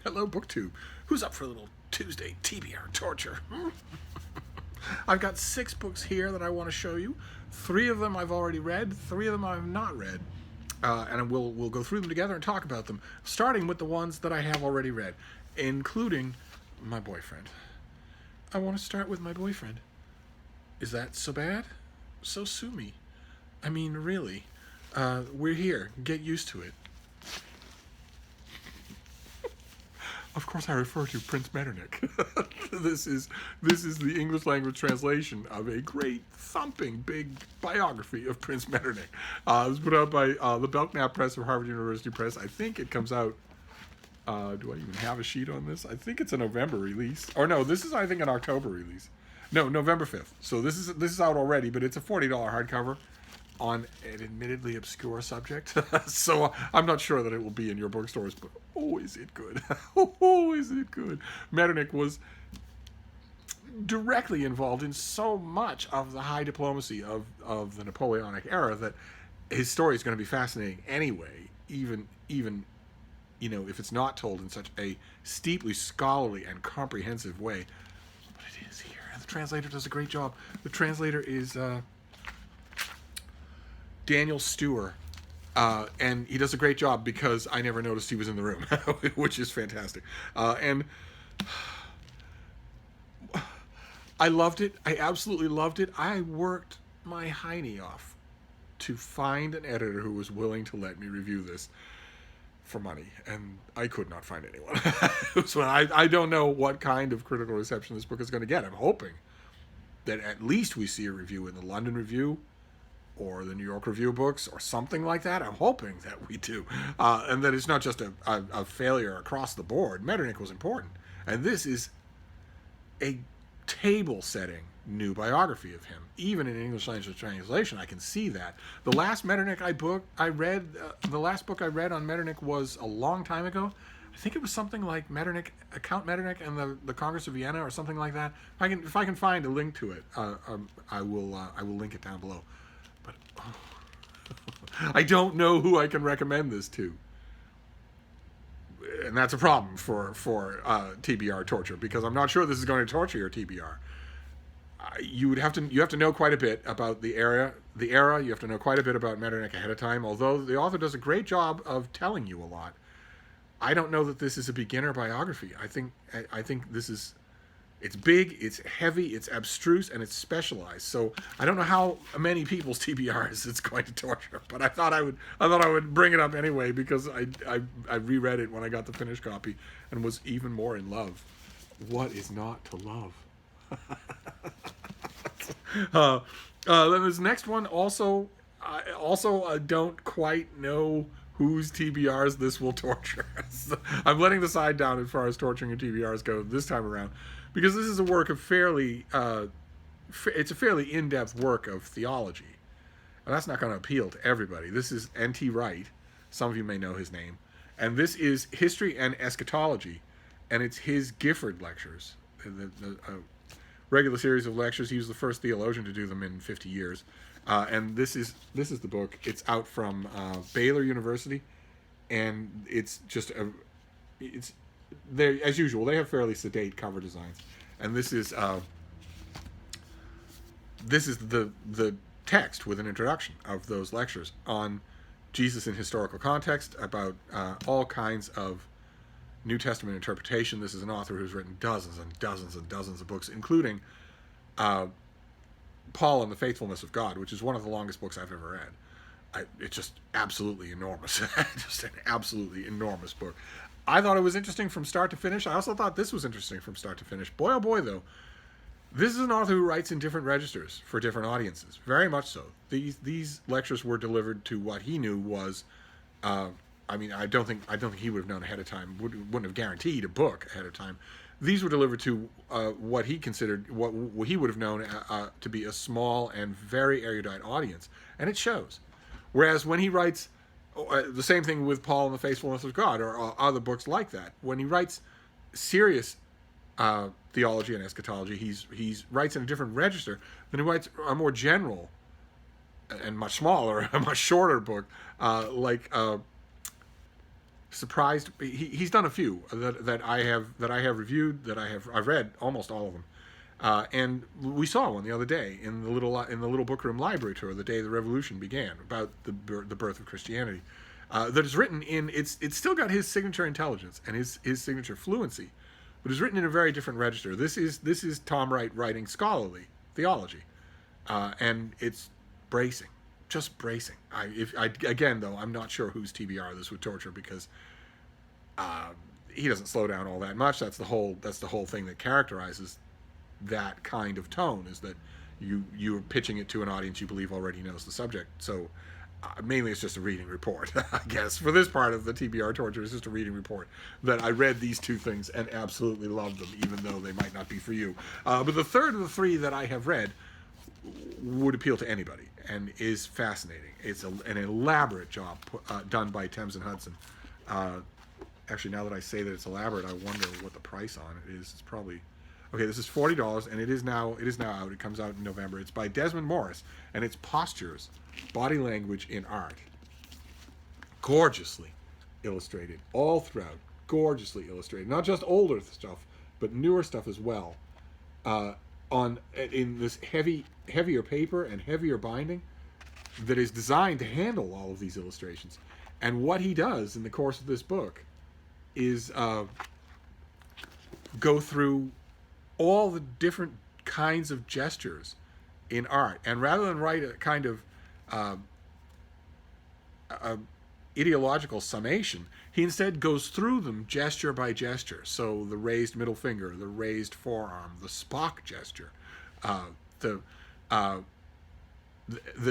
Hello, BookTube. Who's up for a little Tuesday TBR torture? I've got 6 books here that I want to show you. 3 of them I've already read. 3 of them I've not read. And we'll go through them together and talk about them, starting with the ones that I have already read, including my boyfriend. I want to start with my boyfriend. Is that so bad? So sue me. I mean, really. We're here. Get used to it. Of course, I refer to Prince Metternich. This is the English language translation of a great, thumping, big biography of Prince Metternich. It was put out by the Belknap Press of Harvard University Press. I think it comes out. Do I even have a sheet on this? I think it's a November release. Or no, this is I think an October release. No, November 5th. So this is out already, but it's a $40 hardcover on an admittedly obscure subject. So I'm not sure that it will be in your bookstores, but oh, is it good. Oh, is it good. Metternich was directly involved in so much of the high diplomacy of the Napoleonic era that his story is going to be fascinating anyway, even if it's not told in such a steeply scholarly and comprehensive way. But it is here. The translator does a great job. The translator is Daniel Steuer, and he does a great job because I never noticed he was in the room, which is fantastic. And I loved it. I absolutely loved it. I worked my hiney off to find an editor who was willing to let me review this for money, and I could not find anyone. So I don't know what kind of critical reception this book is going to get. I'm hoping that at least we see a review in the London Review or the New York Review books or something like that. I'm hoping that we do. And that it's not just a failure across the board. Metternich was important. And this is a table-setting new biography of him. Even in English language translation, I can see that. The last Metternich the last book I read on Metternich was a long time ago. I think it was something like Count Metternich and the Congress of Vienna or something like that. If I can find a link to it, I will link it down below. But I don't know who I can recommend this to, and that's a problem for TBR torture, because I'm not sure this is going to torture your TBR. You have to know quite a bit about the era. You have to know quite a bit about Metternich ahead of time. Although the author does a great job of telling you a lot, I don't know that this is a beginner biography. I think this is. It's big, it's heavy, it's abstruse, and it's specialized. So I don't know how many people's TBRs it's going to torture, but I thought I would bring it up anyway, because I reread it when I got the finished copy and was even more in love. What is not to love? Then this next one also I don't quite know whose TBRs this will torture. So I'm letting the side down as far as torturing your TBRs go this time around, because this is a work of it's a fairly in-depth work of theology. And that's not going to appeal to everybody. This is NT Wright. Some of you may know his name. And this is History and Eschatology. And it's his Gifford lectures. The regular series of lectures. He was the first theologian to do them in 50 years. And this is the book. It's out from Baylor University. And it's just as usual, they have fairly sedate cover designs, and this is the text with an introduction of those lectures on Jesus in historical context, about all kinds of New Testament interpretation. This is an author who's written dozens and dozens and dozens of books, including Paul and the Faithfulness of God, which is one of the longest books I've ever read. It's just absolutely enormous. Just an absolutely enormous book. I thought it was interesting from start to finish. I also thought this was interesting from start to finish. Boy, oh boy, though. This is an author who writes in different registers for different audiences. Very much so. These lectures were delivered to what he knew was, I don't think he would have known ahead of time, wouldn't have guaranteed a book ahead of time. These were delivered to what he considered, what he would have known to be a small and very erudite audience. And it shows. Whereas when he writes, the same thing with Paul and the Faithfulness of God, or other books like that. When he writes serious theology and eschatology, he writes in a different register than he writes a more general and much smaller, a much shorter book like surprised. He's done a few that I have reviewed, I've read almost all of them. And we saw one the other day in the little book room library tour, the day the revolution began, about the birth of Christianity. That is written in it's still got his signature intelligence and his signature fluency, but it's written in a very different register. This is Tom Wright writing scholarly theology, and it's bracing, just bracing. Again though, I'm not sure whose TBR this would torture, because he doesn't slow down all that much. That's the whole thing that characterizes that kind of tone, is that you're pitching it to an audience you believe already knows the subject. So mainly it's just a reading report. I guess for this part of the TBR torture, it's just a reading report that I read these two things and absolutely loved them, even though they might not be for you. But the third of the three that I have read would appeal to anybody and is fascinating. It's an elaborate job done by Thames and Hudson. Actually, now that I say that it's elaborate, I wonder what the price on it is. It's probably... Okay, this is $40, and it is now out. It comes out in November. It's by Desmond Morris, and it's Postures, Body Language in Art. Gorgeously illustrated, all throughout. Gorgeously illustrated. Not just older stuff, but newer stuff as well. In this heavier paper and heavier binding that is designed to handle all of these illustrations. And what he does in the course of this book is go through all the different kinds of gestures in art, and rather than write a kind of ideological summation, he instead goes through them gesture by gesture. So the raised middle finger, the raised forearm, the Spock gesture, the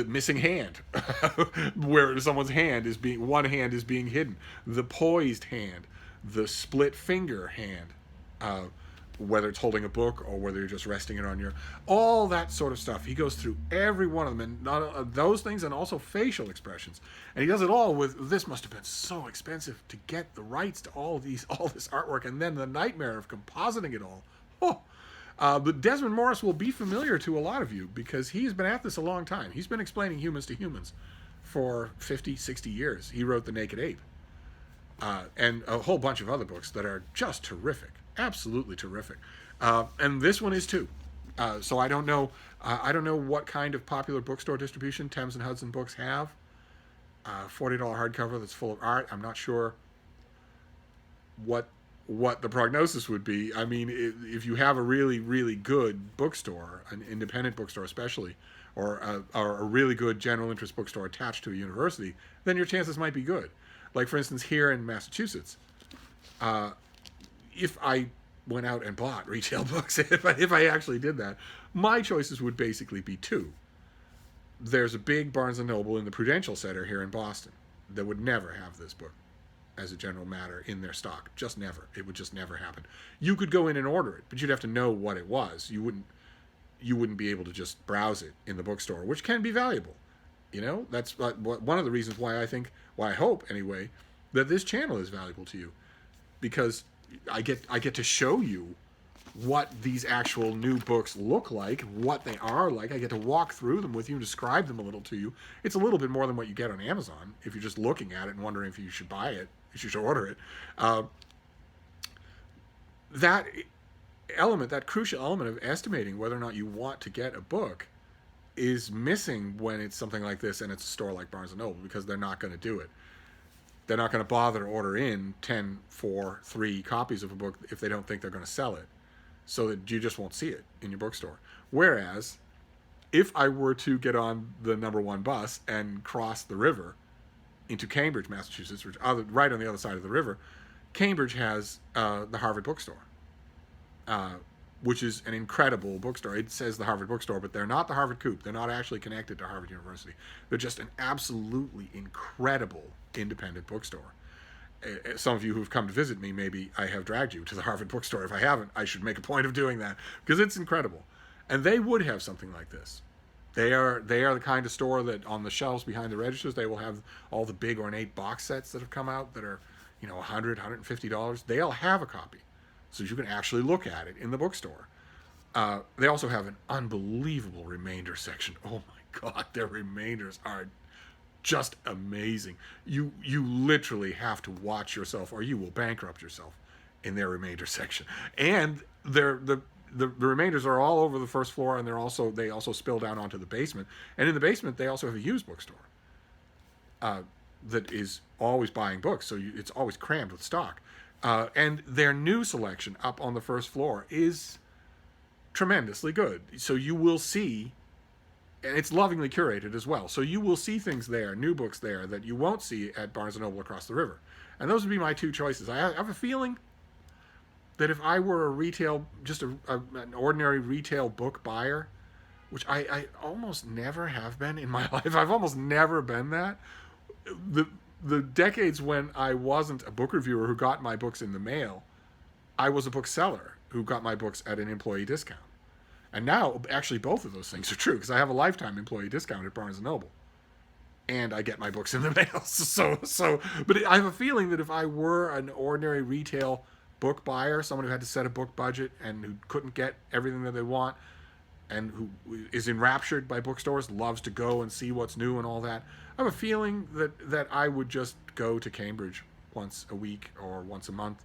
missing hand, where someone's one hand is being hidden, the poised hand, the split finger hand, whether it's holding a book or whether you're just resting it on all that sort of stuff. He goes through every one of them, and not those things, and also facial expressions. And he does it all with, this must have been so expensive to get the rights to all this artwork, and then the nightmare of compositing it all. But Desmond Morris will be familiar to a lot of you, because he's been at this a long time. He's been explaining humans to humans for 50, 60 years. He wrote The Naked Ape, and a whole bunch of other books that are just terrific. Absolutely terrific. And this one is too. So I don't know what kind of popular bookstore distribution Thames and Hudson books have. $40 hardcover that's full of art. I'm not sure what the prognosis would be. I mean, if you have a really, really good bookstore, an independent bookstore especially, or a really good general interest bookstore attached to a university, then your chances might be good. Like, for instance, here in Massachusetts, if I went out and bought retail books, if I actually did that, my choices would basically be two. There's a big Barnes & Noble in the Prudential Center here in Boston that would never have this book, as a general matter, in their stock. Just never. It would just never happen. You could go in and order it, but you'd have to know what it was. You wouldn't be able to just browse it in the bookstore, which can be valuable. You know, that's one of the reasons why I hope anyway, that this channel is valuable to you, because I get to show you what these actual new books look like, what they are like. I get to walk through them with you and describe them a little to you. It's a little bit more than what you get on Amazon if you're just looking at it and wondering if you should buy it, if you should order it. That element, that crucial element of estimating whether or not you want to get a book, is missing when it's something like this and it's a store like Barnes & Noble, because they're not going to do it. They're not going to bother to order in 10 for 3 copies of a book if they don't think they're going to sell it, so that you just won't see it in your bookstore. Whereas, if I were to get on the #1 bus and cross the river into Cambridge, Massachusetts, which right on the other side of the river, Cambridge has the Harvard Bookstore, which is an incredible bookstore. It says the Harvard Bookstore, but they're not the Harvard Coop. They're not actually connected to Harvard University. They're just an absolutely incredible independent bookstore. Some of you who've come to visit me, maybe I have dragged you to the Harvard Bookstore. If I haven't, I should make a point of doing that, because it's incredible. And they would have something like this. They are the kind of store that on the shelves behind the registers, they will have all the big ornate box sets that have come out that are, $100, $150. They'll have a copy, so you can actually look at it in the bookstore. They also have an unbelievable remainder section. Oh my God, their remainders are just amazing. You literally have to watch yourself, or you will bankrupt yourself in their remainder section. And the remainders are all over the first floor, and they also spill down onto the basement. And in the basement, they also have a used bookstore that is always buying books, so it's always crammed with stock. And their new selection up on the first floor is tremendously good. So you will see, and it's lovingly curated as well. So you will see things there, new books there, that you won't see at Barnes & Noble across the river. And those would be my two choices. I have a feeling that if I were an ordinary retail book buyer, which I almost never have been in my life. I've almost never been that. The decades when I wasn't a book reviewer who got my books in the mail, I was a bookseller who got my books at an employee discount. And now, actually, both of those things are true, because I have a lifetime employee discount at Barnes & Noble. And I get my books in the mail. But I have a feeling that if I were an ordinary retail book buyer, someone who had to set a book budget and who couldn't get everything that they want, and who is enraptured by bookstores, loves to go and see what's new and all that, I have a feeling that I would just go to Cambridge once a week or once a month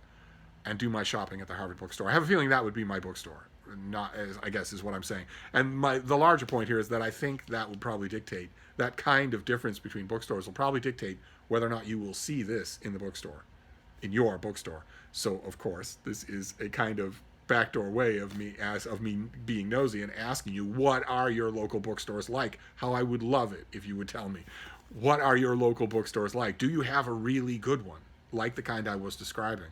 and do my shopping at the Harvard bookstore. I have a feeling that would be my bookstore, not, as I guess is what I'm saying. And the larger point here is that I think that would probably dictate, that kind of difference between bookstores will probably dictate whether or not you will see this in the bookstore, in your bookstore. So, of course, this is a kind of backdoor way of me being nosy and asking you, what are your local bookstores like? How I would love it if you would tell me. What are your local bookstores like? Do you have a really good one, like the kind I was describing,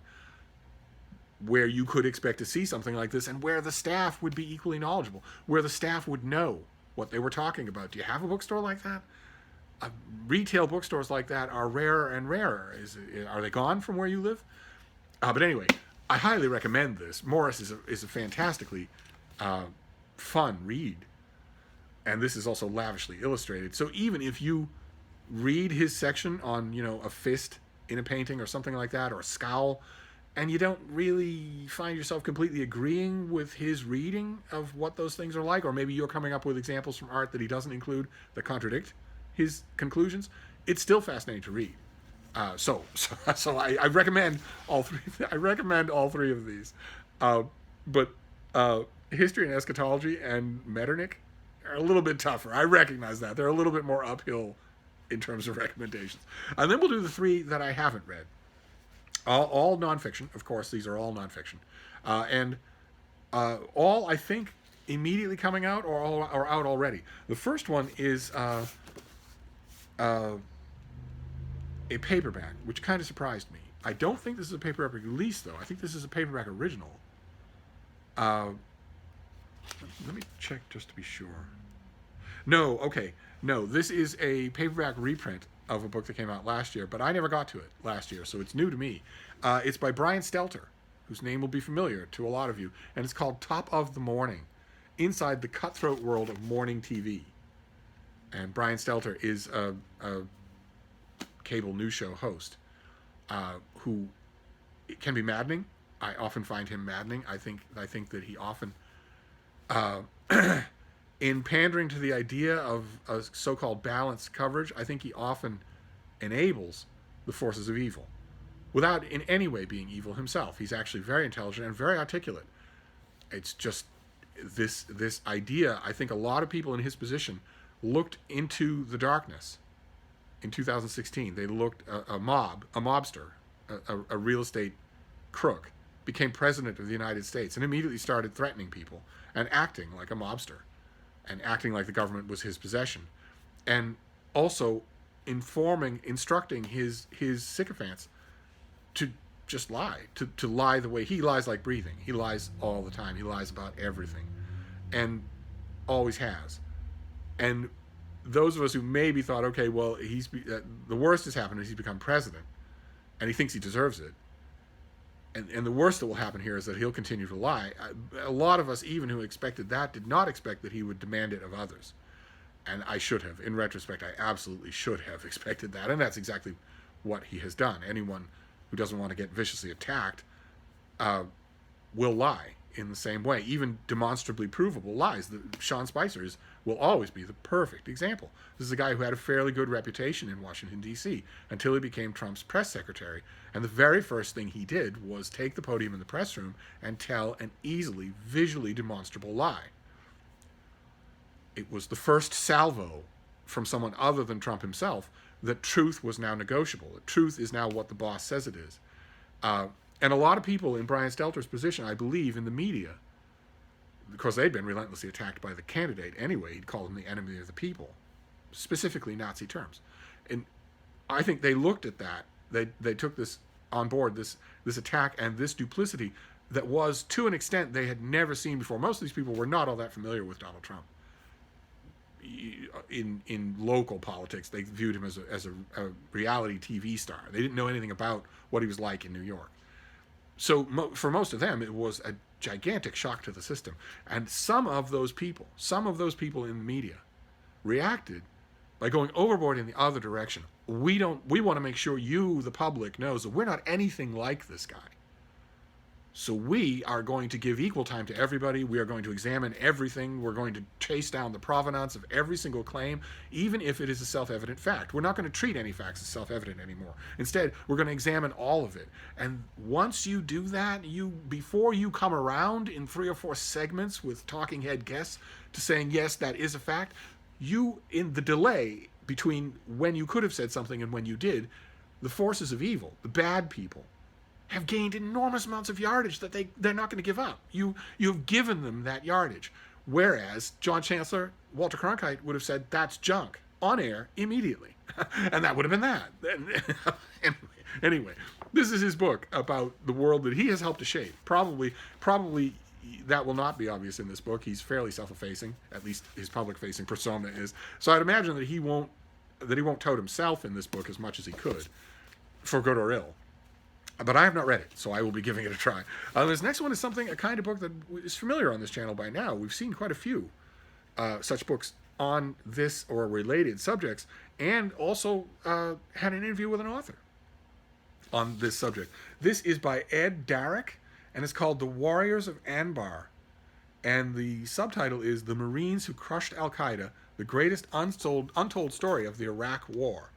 where you could expect to see something like this, and where the staff would be equally knowledgeable, where the staff would know what they were talking about? Do you have a bookstore like that? Retail bookstores like that are rarer and rarer. Are they gone from where you live? But anyway, I highly recommend this. Morris is a fantastically fun read. And this is also lavishly illustrated. So even if you read his section on, a fist in a painting or something like that, or a scowl, and you don't really find yourself completely agreeing with his reading of what those things are like, or maybe you're coming up with examples from art that he doesn't include that contradict his conclusions, it's still fascinating to read. So I recommend all three. I recommend all three of these. But History and Eschatology and Metternich are a little bit tougher. I recognize that. They're a little bit more uphill in terms of recommendations. And then we'll do the three that I haven't read. All nonfiction, of course. These are all nonfiction. And all, I think, immediately coming out or out already. The first one is a paperback, which kind of surprised me. I don't think this is a paperback release, though. I think this is a paperback original. Let me check just to be sure. No, okay. No, this is a paperback reprint of a book that came out last year, but I never got to it last year, so it's new to me. It's by Brian Stelter, whose name will be familiar to a lot of you, and it's called Top of the Morning, Inside the Cutthroat World of Morning TV. And Brian Stelter is a cable news show host who can be maddening. I often find him maddening. I think that he often, in pandering to the idea of a so-called balanced coverage, I think he often enables the forces of evil without in any way being evil himself. He's actually very intelligent and very articulate. It's just this idea. I think a lot of people in his position looked into the darkness in 2016. They looked, a mobster, a real estate crook, became president of the United States and immediately started threatening people and acting like a mobster and acting like the government was his possession, and also instructing his sycophants to just lie, to lie the way he lies, like breathing. He lies all the time. He lies about everything, and always has. And those of us who maybe thought, okay, well, the worst has happened is he's become president, and he thinks he deserves it. And the worst that will happen here is that he'll continue to lie. A lot of us, even who expected that, did not expect that he would demand it of others. And I should have. In retrospect, I absolutely should have expected that. And that's exactly what he has done. Anyone who doesn't want to get viciously attacked will lie in the same way, even demonstrably provable lies. Sean Spicer's will always be the perfect example. This is a guy who had a fairly good reputation in Washington, D.C. until he became Trump's press secretary. And the very first thing he did was take the podium in the press room and tell an easily, visually demonstrable lie. It was the first salvo from someone other than Trump himself that truth was now negotiable, that truth is now what the boss says it is. And a lot of people in Brian Stelter's position, I believe, in the media, because they'd been relentlessly attacked by the candidate anyway, he'd called him the enemy of the people, specifically Nazi terms. And I think they looked at that, they took this on board, this attack and this duplicity that was, to an extent, they had never seen before. Most of these people were not all that familiar with Donald Trump. In local politics, they viewed him as a reality TV star. They didn't know anything about what he was like in New York. So for most of them, it was a gigantic shock to the system. And some of those people in the media reacted by going overboard in the other direction. We want to make sure you, the public, knows that we're not anything like this guy. So we are going to give equal time to everybody. We are going to examine everything. We're going to chase down the provenance of every single claim, even if it is a self-evident fact. We're not going to treat any facts as self-evident anymore. Instead, we're going to examine all of it. And once you do that, before you come around in 3 or 4 segments with talking head guests to saying, yes, that is a fact, in the delay between when you could have said something and when you did, the forces of evil, the bad people, have gained enormous amounts of yardage that they're not going to give up. You've given them that yardage. Whereas John Chancellor, Walter Cronkite would have said, that's junk, on air immediately. And that would have been that. Anyway, this is his book about the world that he has helped to shape. Probably that will not be obvious in this book. He's fairly self-effacing, at least his public-facing persona is. So I'd imagine that he won't tote himself in this book as much as he could, for good or ill. But I have not read it, so I will be giving it a try. This next one is a kind of book that is familiar on this channel by now. We've seen quite a few such books on this or related subjects, and also had an interview with an author on this subject. This is by Ed Darroch, and it's called The Warriors of Anbar. And the subtitle is The Marines Who Crushed Al-Qaeda, the Greatest Untold Story of the Iraq War.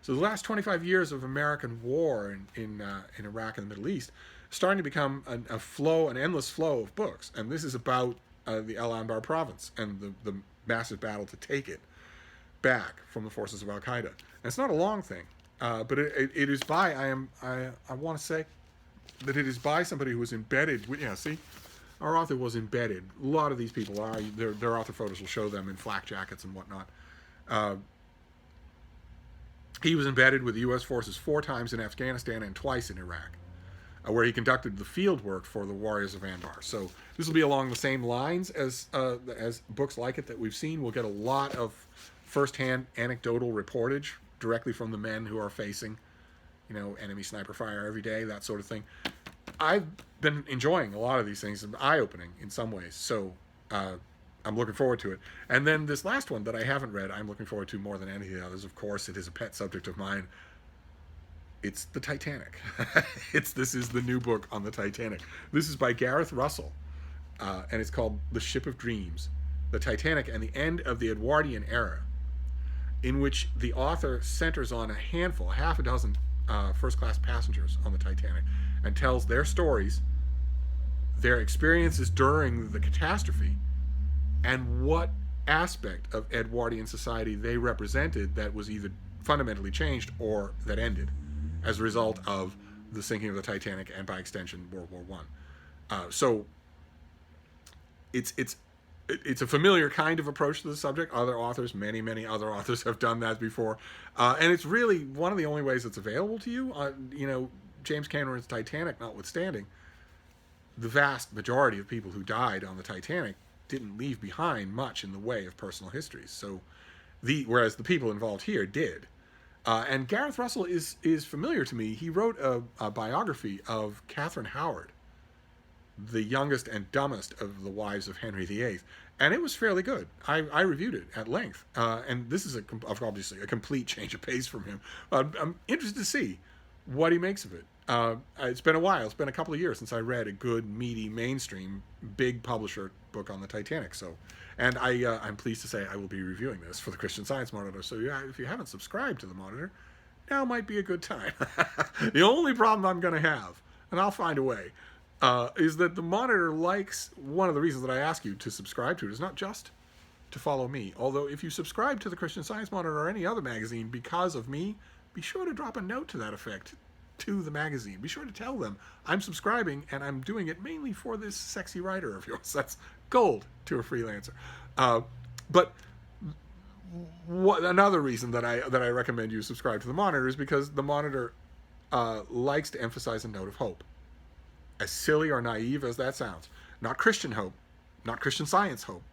So the last 25 years of American war in Iraq and the Middle East is starting to become an endless flow of books. And this is about the El Anbar province and the massive battle to take it back from the forces of Al-Qaeda. And it's not a long thing, but it is by, I want to say that it is by somebody who was embedded. See? Our author was embedded. A lot of these people are. Their author photos will show them in flak jackets and whatnot. He was embedded with the U.S. forces 4 times in Afghanistan and twice in Iraq, where he conducted the field work for the Warriors of Anbar. So this will be along the same lines as books like it that we've seen. We'll get a lot of firsthand anecdotal reportage directly from the men who are facing, enemy sniper fire every day, that sort of thing. I've been enjoying a lot of these things, eye-opening in some ways. So I'm looking forward to it. And then this last one that I haven't read, I'm looking forward to more than any of the others. Of course, it is a pet subject of mine. It's the Titanic. This is the new book on the Titanic. This is by Gareth Russell, and it's called The Ship of Dreams, the Titanic and the End of the Edwardian Era, in which the author centers on half a dozen first-class passengers on the Titanic and tells their stories, their experiences during the catastrophe, and what aspect of Edwardian society they represented that was either fundamentally changed or that ended as a result of the sinking of the Titanic and, by extension, World War I. So it's a familiar kind of approach to the subject. Other authors, many other authors have done that before. And it's really one of the only ways that's available to you. James Cameron's Titanic notwithstanding, the vast majority of people who died on the Titanic didn't leave behind much in the way of personal histories. So, whereas the people involved here did. And Gareth Russell is familiar to me. He wrote a biography of Catherine Howard, the youngest and dumbest of the wives of Henry VIII, and it was fairly good. I reviewed it at length, and this is obviously a complete change of pace from him. I'm interested to see what he makes of it. It's been a while. It's been a couple of years since I read a good, meaty, mainstream, big publisher book on the Titanic. So, and I'm pleased to say I will be reviewing this for the Christian Science Monitor. So, yeah, if you haven't subscribed to the Monitor, now might be a good time. The only problem I'm going to have, and I'll find a way, is that the Monitor likes, one of the reasons that I ask you to subscribe to it is not just to follow me. Although if you subscribe to the Christian Science Monitor or any other magazine because of me, be sure to drop a note to that effect to the magazine. Be sure to tell them I'm subscribing and I'm doing it mainly for this sexy writer of yours. That's gold to a freelancer. But another reason that I recommend you subscribe to the Monitor is because the Monitor likes to emphasize a note of hope. As silly or naive as that sounds, not Christian hope, not Christian Science hope.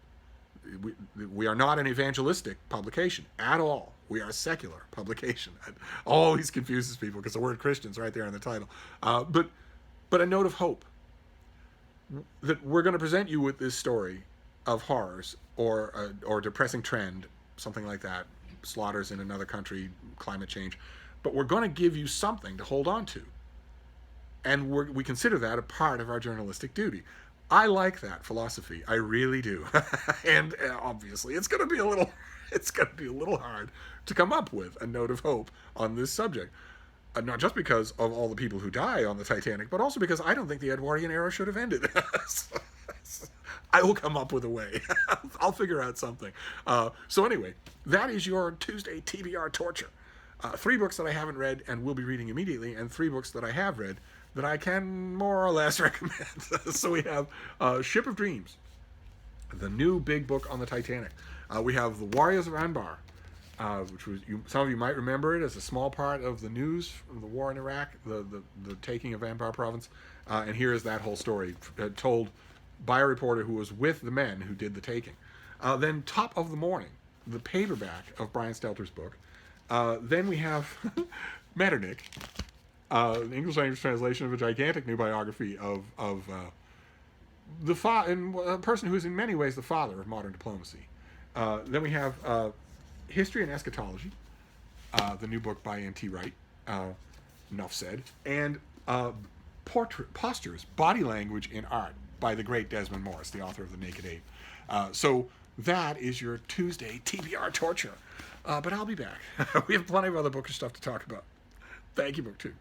We are not an evangelistic publication at all. We are a secular publication. It always confuses people because the word Christian's right there in the title. But a note of hope that we're going to present you with this story of horrors or depressing trend, something like that, slaughters in another country, climate change. But we're going to give you something to hold on to. And we consider that a part of our journalistic duty. I like that philosophy. I really do. And obviously, it's going to be a little hard to come up with a note of hope on this subject. Not just because of all the people who die on the Titanic, but also because I don't think the Edwardian era should have ended. I will come up with a way. I'll figure out something. So anyway, that is your Tuesday TBR torture. 3 books that I haven't read and will be reading immediately, and 3 books that I have read that I can more or less recommend. So we have Ship of Dreams, the new big book on the Titanic. We have The Warriors of Anbar, which was some of you might remember it as a small part of the news from the war in Iraq, the taking of Anbar province. And here is that whole story told by a reporter who was with the men who did the taking. Then Top of the Morning, the paperback of Brian Stelter's book. Then we have Metternich, the English language translation of a gigantic new biography of a person who is in many ways the father of modern diplomacy. Then we have History and Eschatology, the new book by NT Wright, enough said, and Postures, Body Language in Art by the great Desmond Morris, the author of The Naked Ape. So that is your Tuesday TBR torture. But I'll be back. We have plenty of other bookish stuff to talk about. Thank you, Book 2.